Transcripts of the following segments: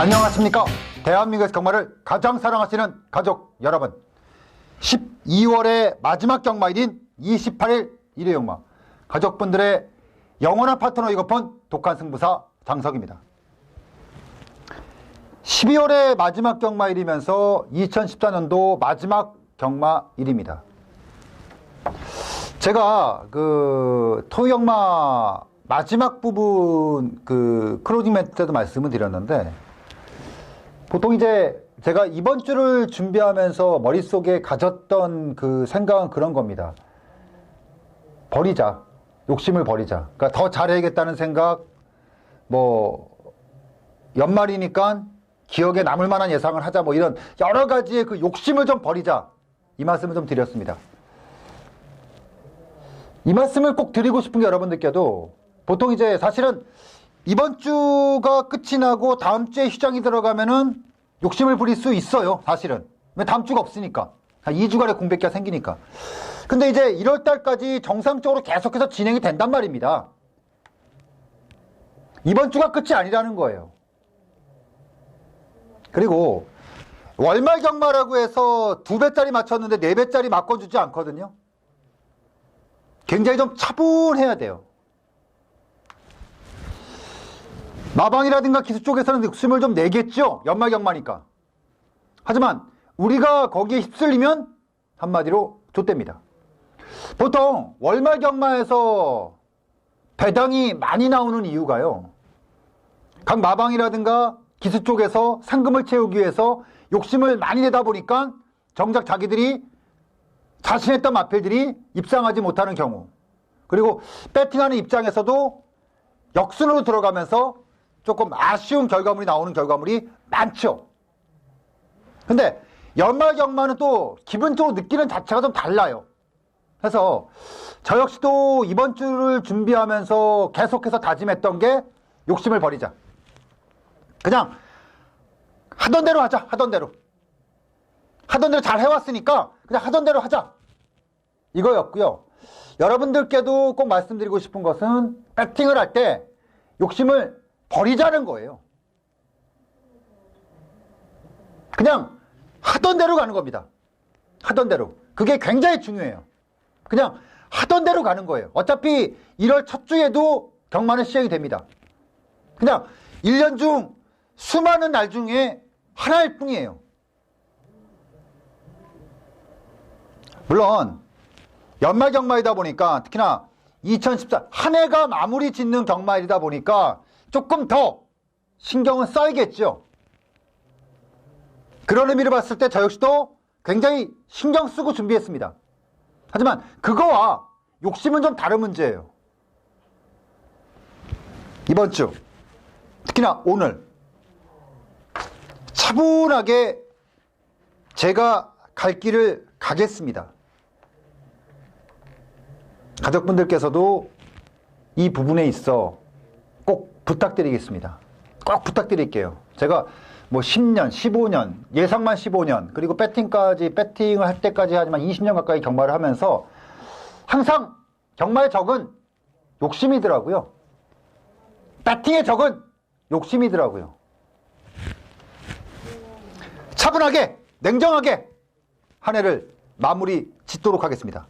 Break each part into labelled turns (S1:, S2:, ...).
S1: 안녕하십니까. 대한민국에서 경마를 가장 사랑하시는 가족 여러분, 12월의 마지막 경마일인 28일 일요용마, 가족분들의 영원한 파트너이고픈 독한 승부사 장석입니다. 12월의 마지막 경마일이면서 2014년도 마지막 경마일입니다. 제가 토요경마 마지막 부분 클로징 멘트 때도 말씀을 드렸는데, 보통 이제 제가 이번 주를 준비하면서 머릿속에 가졌던 생각은 그런 겁니다. 버리자. 욕심을 버리자. 그러니까 더 잘해야겠다는 생각, 연말이니까 기억에 남을 만한 예상을 하자, 이런 여러 가지의 욕심을 좀 버리자. 이 말씀을 좀 드렸습니다. 이 말씀을 꼭 드리고 싶은 게 여러분들께도, 보통 이제 사실은 이번 주가 끝이 나고 다음 주에 휴장이 들어가면은 욕심을 부릴 수 있어요, 사실은. 왜? 다음 주가 없으니까. 2주간의 공백기가 생기니까. 근데 이제 1월 달까지 정상적으로 계속해서 진행이 된단 말입니다. 이번 주가 끝이 아니라는 거예요. 그리고 월말 경마라고 해서 2배짜리 맞췄는데 4배짜리 맞춰주지 않거든요. 굉장히 좀 차분해야 돼요. 마방이라든가 기수 쪽에서는 욕심을 좀 내겠죠, 연말 경마니까. 하지만 우리가 거기에 휩쓸리면 한마디로 좆됩니다. 보통 월말 경마에서 배당이 많이 나오는 이유가요, 각 마방이라든가 기수 쪽에서 상금을 채우기 위해서 욕심을 많이 내다 보니까 정작 자기들이 자신했던 마필들이 입상하지 못하는 경우, 그리고 배팅하는 입장에서도 역순으로 들어가면서 조금 아쉬운 결과물이 나오는 결과물이 많죠. 근데 연말 경마는 또 기본적으로 느끼는 자체가 좀 달라요. 그래서 저 역시도 이번 주를 준비하면서 계속해서 다짐했던 게 욕심을 버리자. 그냥 하던 대로 하자. 하던 대로 잘 해왔으니까 그냥 하던 대로 하자, 이거였고요. 여러분들께도 꼭 말씀드리고 싶은 것은, 배팅을 할 때 욕심을 버리자는 거예요. 그냥 하던 대로 가는 겁니다. 하던 대로. 그게 굉장히 중요해요. 그냥 하던 대로 가는 거예요. 어차피 1월 첫 주에도 경마는 시행이 됩니다. 그냥 1년 중 수많은 날 중에 하나일 뿐이에요. 물론 연말 경마이다 보니까, 특히나 2014 한 해가 마무리 짓는 경마이다 보니까 조금 더 신경은 써야겠죠. 그런 의미를 봤을 때 저 역시도 굉장히 신경 쓰고 준비했습니다. 하지만 그거와 욕심은 좀 다른 문제예요. 이번 주, 특히나 오늘 차분하게 제가 갈 길을 가겠습니다. 가족분들께서도 이 부분에 있어 꼭 부탁드리겠습니다. 꼭 부탁드릴게요. 제가 10년, 15년, 예상만 15년, 그리고 배팅을 할 때까지 하지만 20년 가까이 경마를 하면서 항상 경마의 적은 욕심이더라고요. 배팅의 적은 욕심이더라고요. 차분하게, 냉정하게 한 해를 마무리 짓도록 하겠습니다.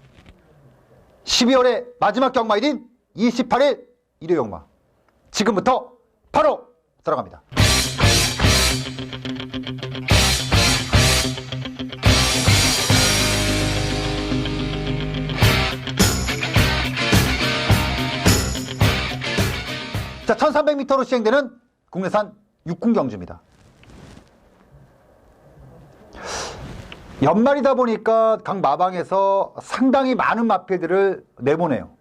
S1: 12월의 마지막 경마일인 28일 일요용마, 지금부터 바로 들어갑니다. 자, 1300m로 시행되는 국내산 육군경주입니다. 연말이다 보니까 각 마방에서 상당히 많은 마필들을 내보내요.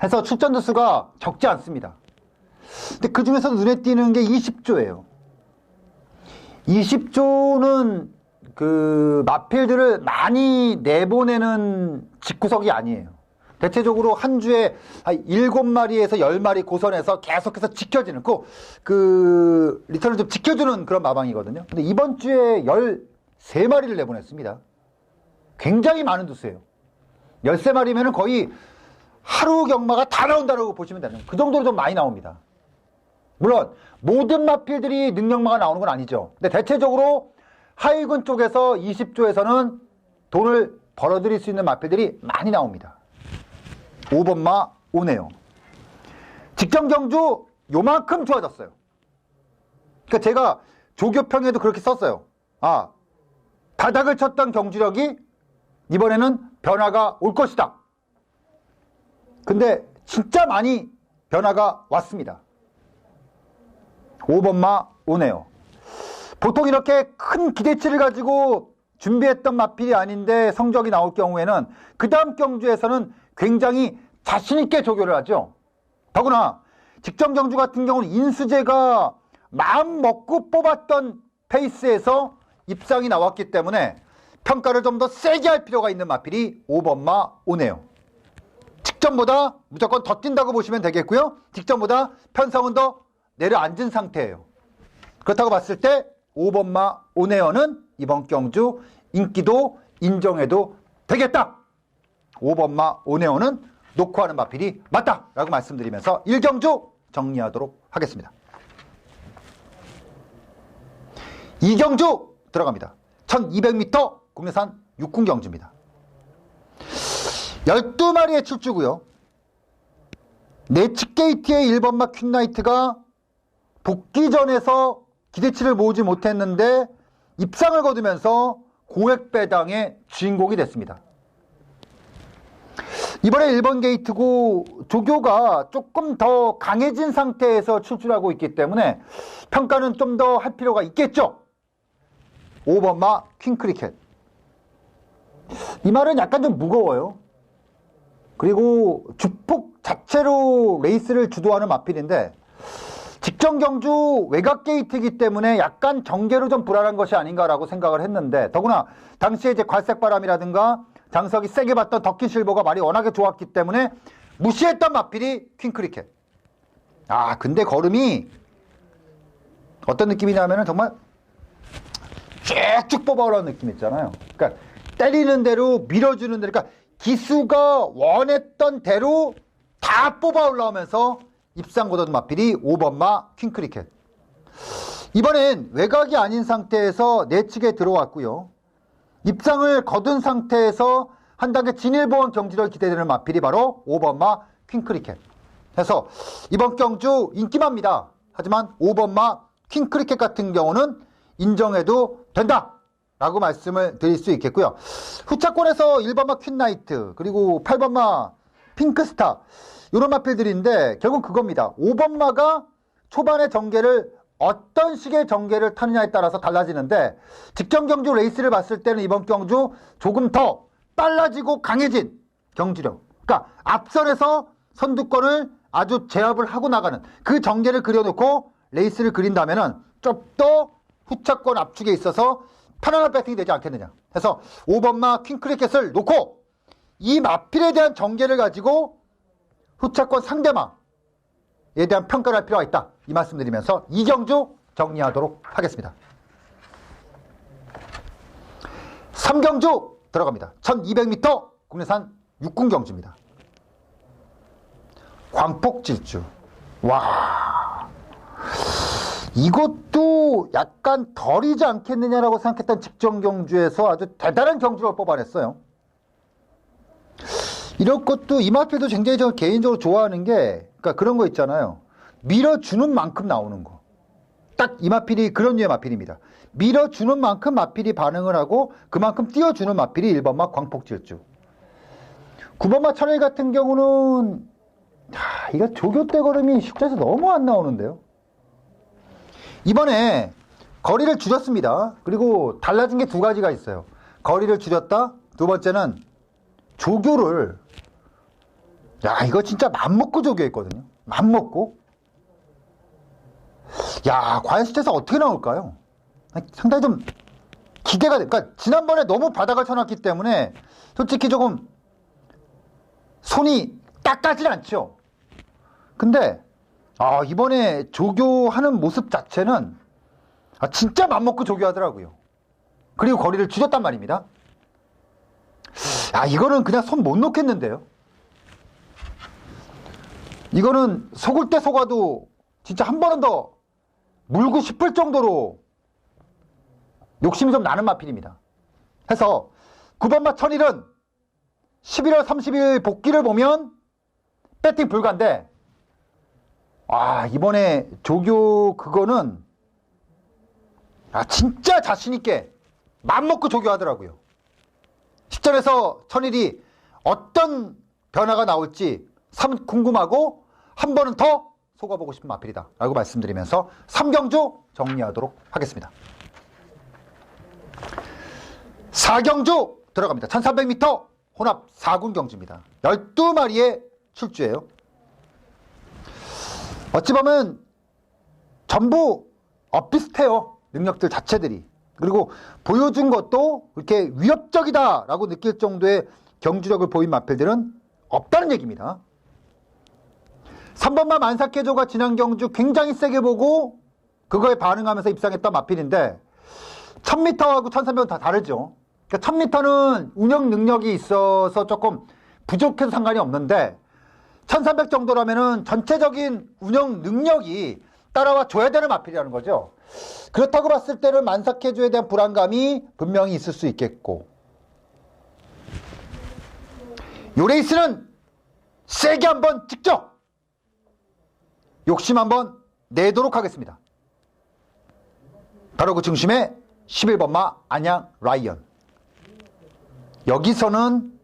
S1: 해서 출전 두수가 적지 않습니다. 근데 그 중에서 눈에 띄는 게 20조예요. 20조는 마필들을 많이 내보내는 직구석이 아니에요. 대체적으로 한 주에 7마리에서 10마리 고선에서 계속해서 지켜지는, 리턴을 좀 지켜주는 그런 마방이거든요. 근데 이번 주에 13마리를 내보냈습니다. 굉장히 많은 두수예요. 13마리면 거의 하루 경마가 다 나온다고 보시면 되는, 그 정도로 좀 많이 나옵니다. 물론 모든 마필들이 능력마가 나오는 건 아니죠. 근데 대체적으로 하위군 쪽에서 20조에서는 돈을 벌어들일 수 있는 마필들이 많이 나옵니다. 5번마 오네요. 직전 경주 요만큼 좋아졌어요. 그러니까 제가 조교평에도 그렇게 썼어요. 아, 바닥을 쳤던 경주력이 이번에는 변화가 올 것이다. 근데 진짜 많이 변화가 왔습니다. 5번마 오네요. 보통 이렇게 큰 기대치를 가지고 준비했던 마필이 아닌데 성적이 나올 경우에는 그 다음 경주에서는 굉장히 자신있게 조교를 하죠. 더구나 직전 경주 같은 경우는 인수제가 마음 먹고 뽑았던 페이스에서 입상이 나왔기 때문에 평가를 좀 더 세게 할 필요가 있는 마필이 5번마 오네요. 직전보다 무조건 더 뛴다고 보시면 되겠고요. 직전보다 편성은 더 내려앉은 상태예요. 그렇다고 봤을 때 5번마 오네어는 이번 경주 인기도 인정해도 되겠다. 5번마 오네어는 놓고 하는 마필이 맞다라고 말씀드리면서 1경주 정리하도록 하겠습니다. 2경주 들어갑니다. 1200m 국내산 육군 경주입니다. 12마리의 출주고요. 네치게이트의 1번마 퀸나이트가 복귀전에서 기대치를 모으지 못했는데 입상을 거두면서 고액배당의 주인공이 됐습니다. 이번에 1번 게이트고 조교가 조금 더 강해진 상태에서 출주하고 있기 때문에 평가는 좀 더 할 필요가 있겠죠. 5번마 퀸크리켓. 이 말은 약간 좀 무거워요. 그리고 주폭 자체로 레이스를 주도하는 마필인데 직전 경주 외곽 게이트이기 때문에 약간 전개로 좀 불안한 것이 아닌가라고 생각을 했는데 더구나 당시에 이제 괄색바람이라든가 장석이 세게 봤던 더킨 실버가 말이 워낙에 좋았기 때문에 무시했던 마필이 퀸크리켓. 아 근데 걸음이 어떤 느낌이냐면은 정말 쭉쭉 뽑아오라는 느낌 있잖아요. 그러니까 때리는 대로 밀어주는 대로 그러니까 기수가 원했던 대로 다 뽑아 올라오면서 입상 거둔 마필이 5번마 퀸크리켓. 이번엔 외곽이 아닌 상태에서 내측에 들어왔고요. 입상을 거둔 상태에서 한 단계 진일보원 경지를 기대되는 마필이 바로 5번마 퀸크리켓. 그래서 이번 경주 인기마입니다. 하지만 5번마 퀸크리켓 같은 경우는 인정해도 된다 라고 말씀을 드릴 수 있겠고요. 후차권에서 1번마 퀸나이트 그리고 8번마 핑크스타 이런 마필들인데 결국 그겁니다. 5번마가 초반의 전개를 어떤 식의 전개를 타느냐에 따라서 달라지는데 직전 경주 레이스를 봤을 때는 이번 경주 조금 더 빨라지고 강해진 경주력. 그러니까 앞선에서 선두권을 아주 제압을 하고 나가는 그 전개를 그려놓고 레이스를 그린다면은 좀 더 후차권 압축에 있어서 편안한 배팅이 되지 않겠느냐. 그래서 5번마 퀸크리켓을 놓고 이 마필에 대한 전개를 가지고 후차권 상대마에 대한 평가를 할 필요가 있다. 이 말씀 드리면서 2경주 정리하도록 하겠습니다. 3경주 들어갑니다. 1200m 국내산 육군 경주입니다. 광폭질주. 와, 이것도 약간 덜이지 않겠느냐라고 생각했던 직전 경주에서 아주 대단한 경주를 뽑아냈어요. 이런 것도 이 마필도 굉장히 저 개인적으로 좋아하는 게 그러니까 그런 거 있잖아요. 밀어주는 만큼 나오는 거. 딱 이 마필이 그런 류의 마필입니다. 밀어주는 만큼 마필이 반응을 하고 그만큼 띄워주는 마필이 1번마 광폭질주. 9번마 천일 같은 경우는 이거 조교대 걸음이 실제에서 너무 안 나오는데요. 이번에 거리를 줄였습니다. 그리고 달라진 게 두 가지가 있어요. 거리를 줄였다. 두 번째는 조교를 이거 진짜 맘먹고 조교했거든요. 맘먹고. 과연 실제에서 어떻게 나올까요? 상당히 좀 기대가 돼. 그러니까 지난번에 너무 바닥을 쳐놨기 때문에 솔직히 조금 손이 딱 가질 않죠. 근데 이번에 조교하는 모습 자체는 진짜 맘먹고 조교하더라고요. 그리고 거리를 줄였단 말입니다. 이거는 그냥 손 못 놓겠는데요. 이거는 속을 때 속아도 진짜 한 번은 더 물고 싶을 정도로 욕심이 좀 나는 마필입니다. 해서 9번마 천일은 11월 30일 복귀를 보면 배팅 불가인데, 이번에 조교 그거는 진짜 자신있게 맘먹고 조교하더라고요. 10전에서 천일이 어떤 변화가 나올지 참 궁금하고 한 번은 더 속아보고 싶은 마필이다 라고 말씀드리면서 3경주 정리하도록 하겠습니다. 4경주 들어갑니다. 1300m 혼합 4군 경주입니다. 12마리의 출주예요. 어찌 보면 전부 엇비슷해요. 능력들 자체들이. 그리고 보여준 것도 그렇게 위협적이다라고 느낄 정도의 경주력을 보인 마필들은 없다는 얘기입니다. 3번마 만사케조가 지난 경주 굉장히 세게 보고 그거에 반응하면서 입상했던 마필인데 1000m하고 1300은 다 다르죠. 그러니까 1000m는 운영 능력이 있어서 조금 부족해서 상관이 없는데 1300 정도라면은 전체적인 운영 능력이 따라와 줘야 되는 마필이라는 거죠. 그렇다고 봤을 때는 만사케조에 대한 불안감이 분명히 있을 수 있겠고, 요 레이스는 세게 한번 찍죠. 욕심 한번 내도록 하겠습니다. 바로 그 중심에 11번마 안양 라이언. 여기서는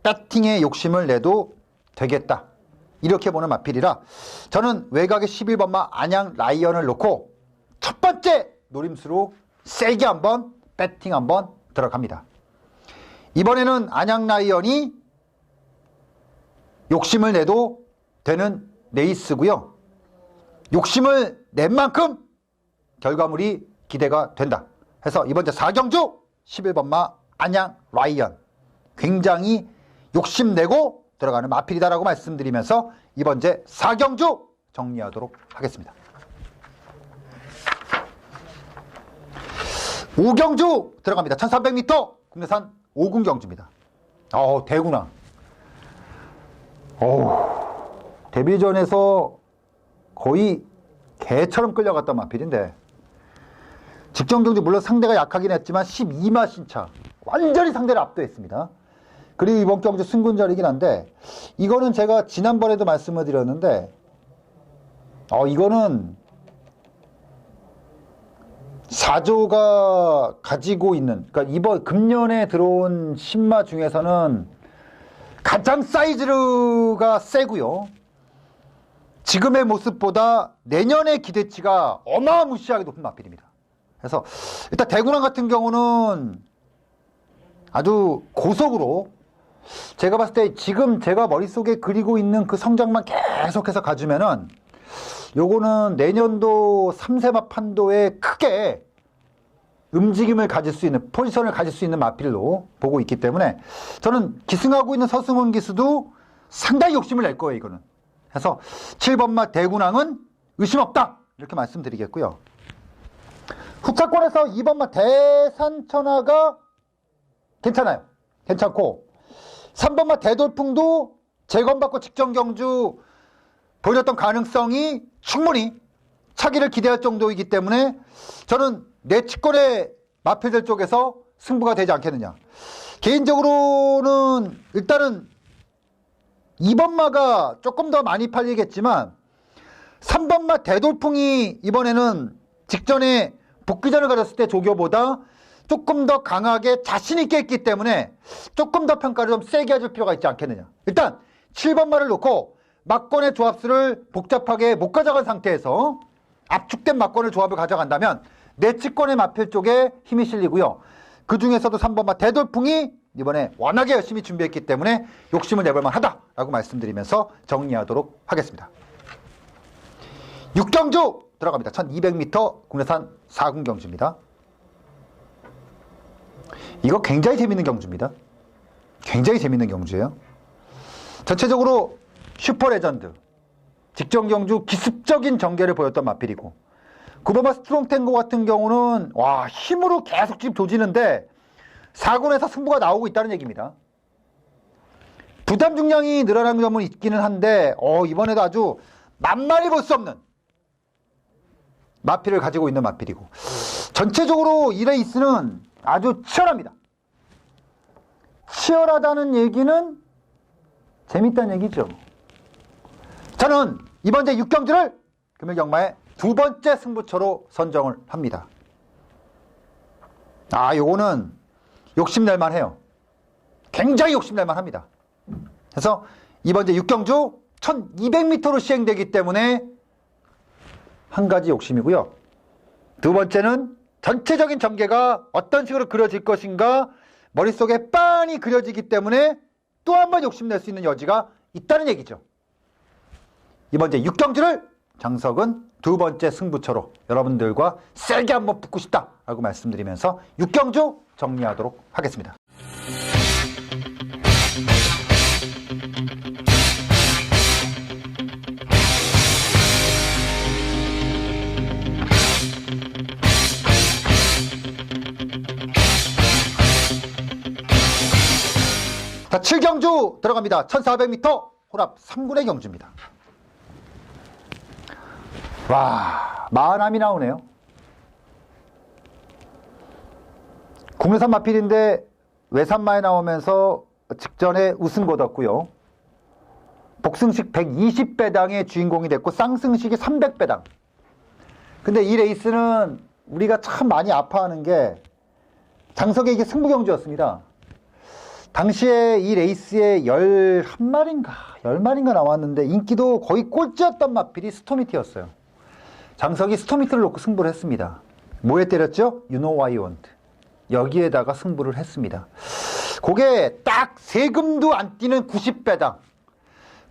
S1: 배팅에 욕심을 내도 되겠다, 이렇게 보는 마필이라 저는 외곽의 11번마 안양 라이언을 놓고 첫 번째 노림수로 세게 한번 배팅 한번 들어갑니다. 이번에는 안양 라이언이 욕심을 내도 되는 레이스고요. 욕심을 낸 만큼 결과물이 기대가 된다 해서 이번 주 4경주 11번마 안양 라이언 굉장히 욕심내고 들어가는 마필이다라고 말씀드리면서 이번 주 4경주 정리하도록 하겠습니다. 5경주 들어갑니다. 1300m 국내산 5군 경주입니다. 대구나. 데뷔전에서 거의 개처럼 끌려갔던 마필인데 직전 경주 물론 상대가 약하긴 했지만 12마 신차 완전히 상대를 압도했습니다. 그리고 이번 경주 승군자리긴 한데 이거는 제가 지난번에도 말씀을 드렸는데 이거는 4조가 가지고 있는, 그러니까 이번 금년에 들어온 신마 중에서는 가장 사이즈가 세고요. 지금의 모습보다 내년의 기대치가 어마무시하게 높은 마필입니다. 그래서 일단 대구랑 같은 경우는 아주 고속으로 제가 봤을 때 지금 제가 머릿속에 그리고 있는 그 성장만 계속해서 가주면은 요거는 내년도 3세마 판도에 크게 움직임을 가질 수 있는, 포지션을 가질 수 있는 마필로 보고 있기 때문에 저는 기승하고 있는 서승원 기수도 상당히 욕심을 낼 거예요, 이거는. 그래서 7번마 대군항은 의심 없다, 이렇게 말씀드리겠고요. 후차권에서 2번마 대산천하가 괜찮아요. 괜찮고 3번마 대돌풍도 재검받고 직전 경주 보여줬던 가능성이 충분히 차기를 기대할 정도이기 때문에 저는 내치권의 마필들 쪽에서 승부가 되지 않겠느냐. 개인적으로는 일단은 2번마가 조금 더 많이 팔리겠지만 3번마 대돌풍이 이번에는 직전에 복귀전을 가졌을 때 조교보다 조금 더 강하게 자신있게 했기 때문에 조금 더 평가를 좀 세게 해줄 필요가 있지 않겠느냐. 일단 7번마를 놓고 막권의 조합수를 복잡하게 못 가져간 상태에서 압축된 막권의 조합을 가져간다면 내치권의 마필 쪽에 힘이 실리고요. 그 중에서도 3번마 대돌풍이 이번에 워낙에 열심히 준비했기 때문에 욕심을 내볼만 하다라고 말씀드리면서 정리하도록 하겠습니다. 6경주 들어갑니다. 1200m 국내산 4군 경주입니다. 이거 굉장히 재밌는 경주입니다. 굉장히 재밌는 경주예요. 전체적으로 슈퍼레전드, 직전 경주 기습적인 전개를 보였던 마필이고 9번마 스트롱탱고 같은 경우는 힘으로 계속 지금 조지는데 4군에서 승부가 나오고 있다는 얘기입니다. 부담 중량이 늘어난 점은 있기는 한데 이번에도 아주 만만히 볼 수 없는 마필을 가지고 있는 마필이고, 전체적으로 이 레이스는 아주 치열합니다. 치열하다는 얘기는 재밌다는 얘기죠. 저는 이번 제 6경주를 금일경마의 두 번째 승부처로 선정을 합니다. 요거는 욕심낼만 해요. 굉장히 욕심낼만 합니다. 그래서 이번 제 6경주 1200m로 시행되기 때문에 한 가지 욕심이고요. 두 번째는 전체적인 전개가 어떤 식으로 그려질 것인가 머릿속에 빤히 그려지기 때문에 또 한 번 욕심낼 수 있는 여지가 있다는 얘기죠. 이번 제 6경주를 장석은 두 번째 승부처로 여러분들과 세게 한번 붙고 싶다라고 말씀드리면서 6경주 정리하도록 하겠습니다. 자, 7경주 들어갑니다. 1400m 혼합 3군의 경주입니다. 와, 마하남이 나오네요. 국내산 마필인데 외산마에 나오면서 직전에 우승 거뒀고요. 복승식 120배당의 주인공이 됐고 쌍승식이 300배당. 근데 이 레이스는 우리가 참 많이 아파하는 게 장석의 이게 승부경주였습니다. 당시에 이 레이스에 10마리인가 나왔는데 인기도 거의 꼴찌였던 마필이 스토미티였어요. 장석이 스토미티를 놓고 승부를 했습니다. 뭐에 때렸죠? You know why you want. 여기에다가 승부를 했습니다. 그게 딱 세금도 안 뛰는 90배당,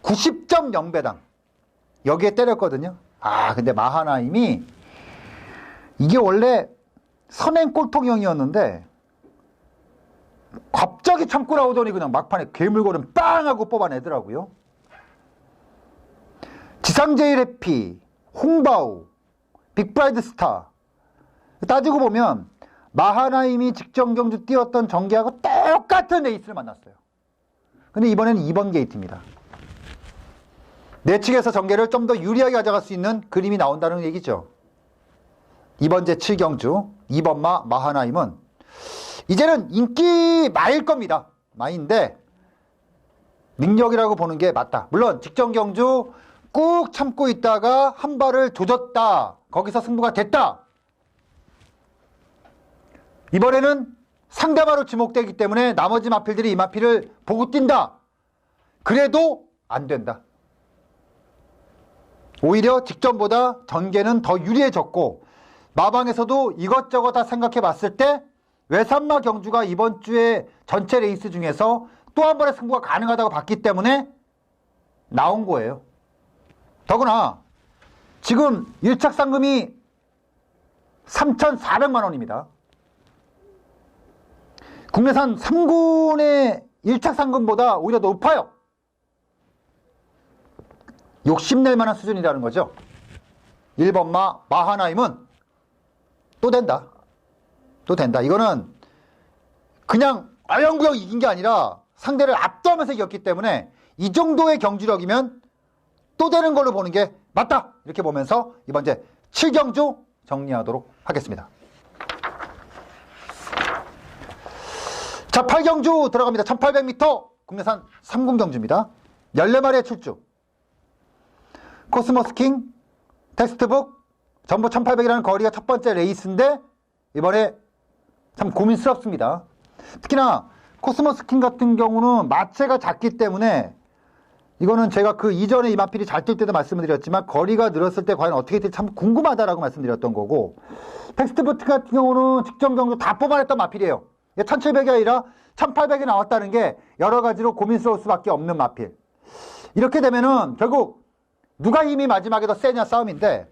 S1: 90.0배당 여기에 때렸거든요. 근데 마하나임이 이게 원래 선행 꼴통형이었는데 갑자기 참고 나오더니 그냥 막판에 괴물걸음 빵 하고 뽑아내더라고요. 지상제일 해피, 홍바우, 빅브라이드 스타 따지고 보면 마하나임이 직전 경주 뛰었던 전개하고 똑같은 레이스를 만났어요. 근데 이번에는 2번 게이트입니다. 내측에서 전개를 좀 더 유리하게 가져갈 수 있는 그림이 나온다는 얘기죠. 이번 제 7경주 2번마 마하나임은 이제는 인기 마일 겁니다. 마인데 능력이라고 보는 게 맞다. 물론 직전 경주 꾹 참고 있다가 한 발을 조졌다. 거기서 승부가 됐다. 이번에는 상대마로 지목되기 때문에 나머지 마필들이 이 마필을 보고 뛴다. 그래도 안 된다. 오히려 직전보다 전개는 더 유리해졌고 마방에서도 이것저것 다 생각해 봤을 때 외산마 경주가 이번 주에 전체 레이스 중에서 또 한 번의 승부가 가능하다고 봤기 때문에 나온 거예요. 더구나 지금 1착 상금이 3,400만 원입니다. 국내산 3군의 1착 상금보다 오히려 높아요. 욕심낼 만한 수준이라는 거죠. 1번마 마하나임은 또 된다. 또 된다. 이거는 그냥 어영부영 이긴 게 아니라 상대를 압도하면서 이겼기 때문에 이 정도의 경주력이면 또 되는 걸로 보는 게 맞다. 이렇게 보면서 이번 이제 7경주 정리하도록 하겠습니다. 자, 8경주 들어갑니다. 1800m 국내산 3군 경주입니다. 14마리의 출주. 코스모스킹, 텍스트북, 전부 1800이라는 거리가 첫 번째 레이스인데 이번에 참 고민스럽습니다. 특히나 코스모스킹 같은 경우는 마체가 작기 때문에 이거는 제가 그 이전에 이 마필이 잘 뛸 때도 말씀을 드렸지만 거리가 늘었을 때 과연 어떻게 될지 참 궁금하다라고 말씀드렸던 거고, 텍스트북 같은 경우는 직전 경주 다 뽑아냈던 마필이에요. 1700이 아니라 1800이 나왔다는 게 여러 가지로 고민스러울 수밖에 없는 마필. 이렇게 되면은 결국 누가 힘이 마지막에 더 세냐 싸움인데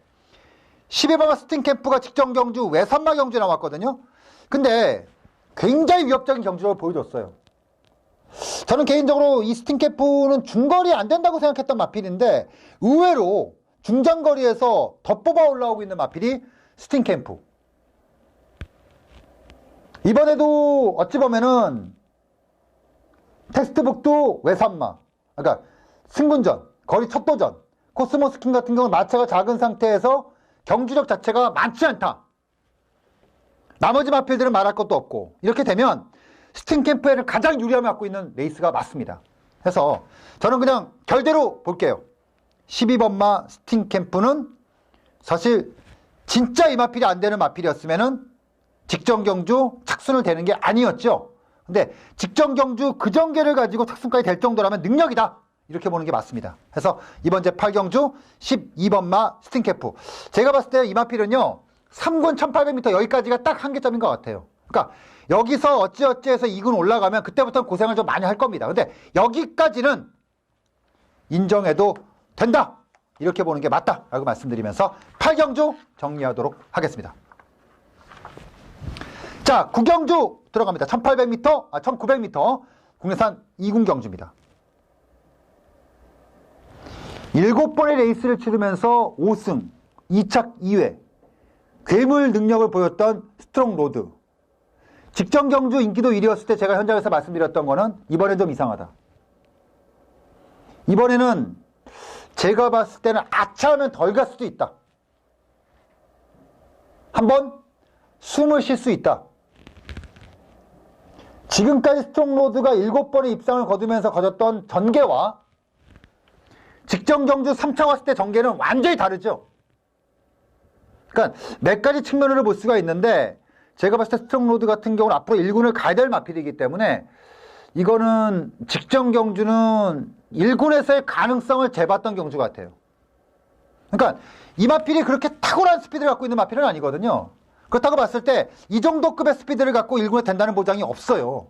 S1: 12번마 스팅캠프가 직전 경주 외산마 경주에 나왔거든요. 근데 굉장히 위협적인 경주를 보여줬어요. 저는 개인적으로 이 스팅캠프는 중거리 안 된다고 생각했던 마필인데 의외로 중장거리에서 더 뽑아 올라오고 있는 마필이 스팅캠프. 이번에도 어찌 보면은 텍스트북도 외산마, 그러니까 승군전, 거리 첫 도전, 코스모스킹 같은 경우는 마차가 작은 상태에서 경주력 자체가 많지 않다. 나머지 마필들은 말할 것도 없고 이렇게 되면 스팅캠프에는 가장 유리함을 갖고 있는 레이스가 맞습니다. 그래서 저는 그냥 결대로 볼게요. 12번마 스팅캠프는 사실 진짜 이 마필이 안 되는 마필이었으면은 직전경주 착순을 되는 게 아니었죠. 근데 직전경주 그 전개를 가지고 착순까지 될 정도라면 능력이다. 이렇게 보는 게 맞습니다. 그래서 이번 제8경주 12번마 스팅캠프. 제가 봤을 때 이 마필은요. 3군 1800m 여기까지가 딱 한계점인 것 같아요. 그러니까 여기서 어찌어찌해서 2군 올라가면 그때부터는 고생을 좀 많이 할 겁니다. 근데 여기까지는 인정해도 된다. 이렇게 보는 게 맞다라고 말씀드리면서 8경주 정리하도록 하겠습니다. 자, 9경주 들어갑니다. 1800m, 1900m 국내산 2군 경주입니다. 7번의 레이스를 치르면서 5승, 2착 2회, 괴물 능력을 보였던 스트롱 로드. 직전 경주 인기도 1위였을 때 제가 현장에서 말씀드렸던 거는 이번엔 좀 이상하다. 이번에는 제가 봤을 때는 아차하면 덜 갈 수도 있다. 한번 숨을 쉴 수 있다. 지금까지 스트롱 로드가 7번의 입상을 거두면서 거뒀던 전개와 직전 경주 3차 왔을 때 전개는 완전히 다르죠. 그러니까 몇 가지 측면으로 볼 수가 있는데 제가 봤을 때 스트롱 로드 같은 경우는 앞으로 1군을 가야 될 마필이기 때문에 이거는 직전 경주는 1군에서의 가능성을 재봤던 경주 같아요. 그러니까 이 마필이 그렇게 탁월한 스피드를 갖고 있는 마필은 아니거든요. 그렇다고 봤을 때 이 정도 급의 스피드를 갖고 1군에 된다는 보장이 없어요.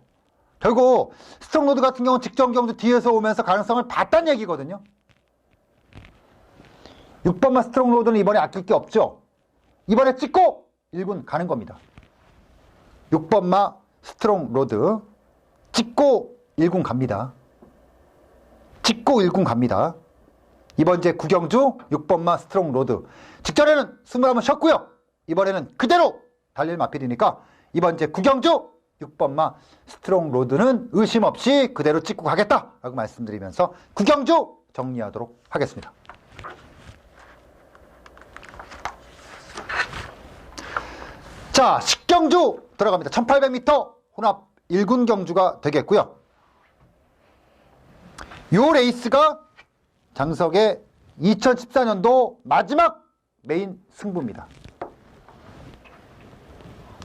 S1: 결국 스트롱 로드 같은 경우는 직전 경주 뒤에서 오면서 가능성을 봤다는 얘기거든요. 6번마 스트롱 로드는 이번에 아낄 게 없죠. 이번에 찍고 1군 가는 겁니다. 6번마 스트롱 로드 찍고 1군 갑니다. 찍고 1군 갑니다. 이번 제 9경주 6번마 스트롱 로드. 직전에는 숨을 한번 쉬었고요. 이번에는 그대로 달릴 마필이니까 이번 제 9경주 6번마 스트롱 로드는 의심 없이 그대로 찍고 가겠다라고 말씀드리면서 9경주 정리하도록 하겠습니다. 자, 10경주 들어갑니다. 1800m 혼합 1군 경주가 되겠고요. 요 레이스가 장석의 2014년도 마지막 메인 승부입니다.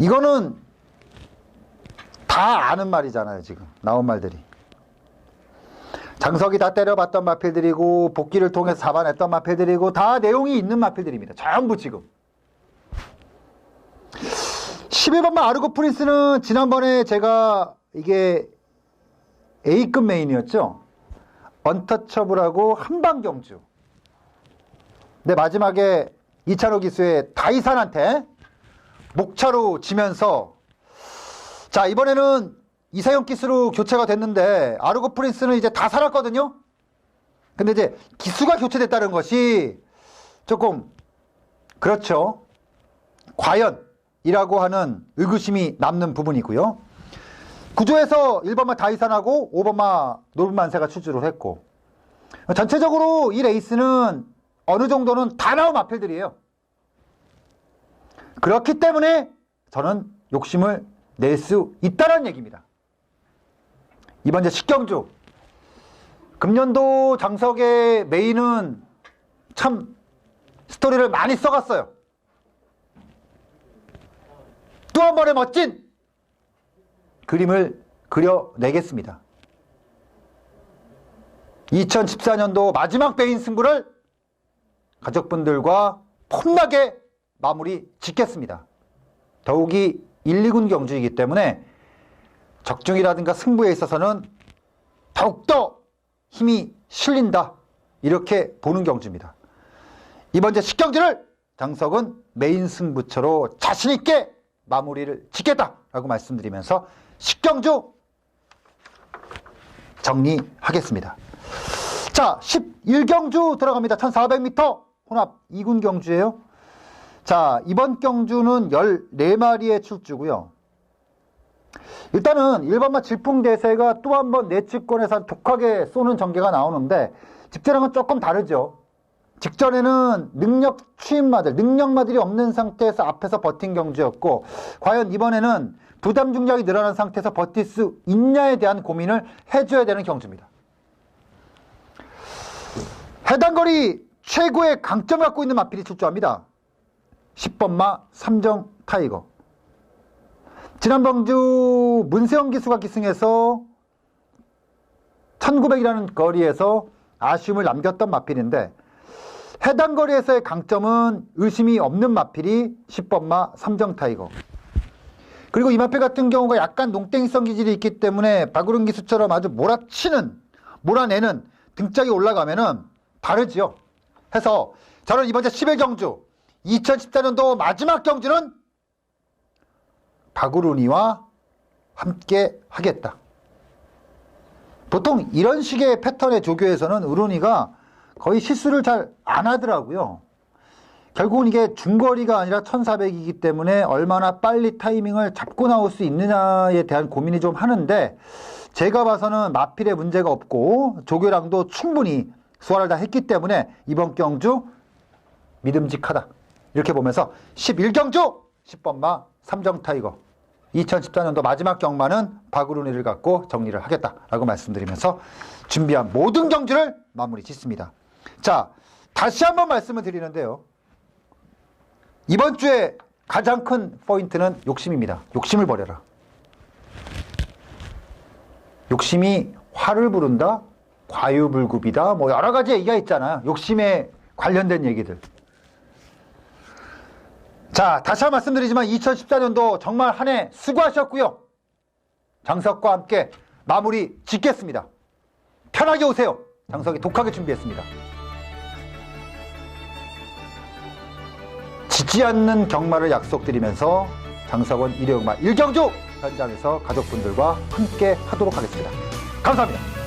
S1: 이거는 다 아는 말이잖아요. 지금 나온 말들이. 장석이 다 때려봤던 마필들이고 복귀를 통해서 잡아냈던 마필들이고 다 내용이 있는 마필들입니다. 전부 지금. 11번마 아르고 프린스는 지난번에 제가 이게 A급 메인이었죠. 언터처블하고 한방경주. 근데 마지막에 이찬호 기수의 다이산한테 목차로 지면서 자, 이번에는 이사영 기수로 교체가 됐는데 아르고 프린스는 이제 다 살았거든요. 근데 이제 기수가 교체됐다는 것이 조금 그렇죠. 과연 이라고 하는 의구심이 남는 부분이고요. 구조에서 1번마 다이산하고 5번마 노블만세가 출주를 했고 전체적으로 이 레이스는 어느 정도는 다 나온 마필들이에요. 그렇기 때문에 저는 욕심을 낼 수 있다는 얘기입니다. 이번 제 10경주 금년도 장석의 메인은 참 스토리를 많이 써갔어요. 또 한 번의 멋진 그림을 그려내겠습니다. 2014년도 마지막 메인 승부를 가족분들과 폼나게 마무리 짓겠습니다. 더욱이 1, 2군 경주이기 때문에 적중이라든가 승부에 있어서는 더욱더 힘이 실린다. 이렇게 보는 경주입니다. 이번 제 10경주를 장석은 메인 승부처로 자신있게 마무리를 짓겠다라고 말씀드리면서 10경주 정리하겠습니다. 자, 11경주 들어갑니다. 1400m 혼합 2군 경주예요. 자, 이번 경주는 14마리의 출주고요. 일단은 1번마 질풍대세가 또 한 번 내측권에서 독하게 쏘는 전개가 나오는데 직전랑은 조금 다르죠. 직전에는 능력마들이 없는 상태에서 앞에서 버틴 경주였고, 과연 이번에는 부담 중량이 늘어난 상태에서 버틸 수 있냐에 대한 고민을 해줘야 되는 경주입니다. 해당 거리 최고의 강점을 갖고 있는 마필이 출조합니다. 10번마 삼정 타이거. 지난 경주 문세영 기수가 기승해서 1900이라는 거리에서 아쉬움을 남겼던 마필인데, 해당 거리에서의 강점은 의심이 없는 마필이 10번마 삼정 타이거. 그리고 이 마필 같은 경우가 약간 농땡이성 기질이 있기 때문에 박우른 기수처럼 아주 몰아내는 등짝이 올라가면은 다르지요. 해서 저는 이번 주 10일 경주 2014년도 마지막 경주는 박우른이와 함께 하겠다. 보통 이런 식의 패턴의 조교에서는 우른이가 거의 실수를 잘 안 하더라고요. 결국은 이게 중거리가 아니라 1400이기 때문에 얼마나 빨리 타이밍을 잡고 나올 수 있느냐에 대한 고민이 좀 하는데, 제가 봐서는 마필에 문제가 없고 조교랑도 충분히 수화를 다 했기 때문에 이번 경주 믿음직하다, 이렇게 보면서 11경주 10번마 삼정 타이거, 2014년도 마지막 경마는 박우른이를 갖고 정리를 하겠다라고 말씀드리면서 준비한 모든 경주를 마무리 짓습니다. 자, 다시 한번 말씀을 드리는데요, 이번 주에 가장 큰 포인트는 욕심입니다. 욕심을 버려라. 욕심이 화를 부른다, 과유불급이다, 뭐 여러 가지 얘기가 있잖아요. 욕심에 관련된 얘기들. 자, 다시 한번 말씀드리지만 2014년도 정말 한 해 수고하셨고요. 장석과 함께 마무리 짓겠습니다. 편하게 오세요. 장석이 독하게 준비했습니다. 지지 않는 경마를 약속드리면서 장석원 일요일마 1경주 현장에서 가족분들과 함께 하도록 하겠습니다. 감사합니다.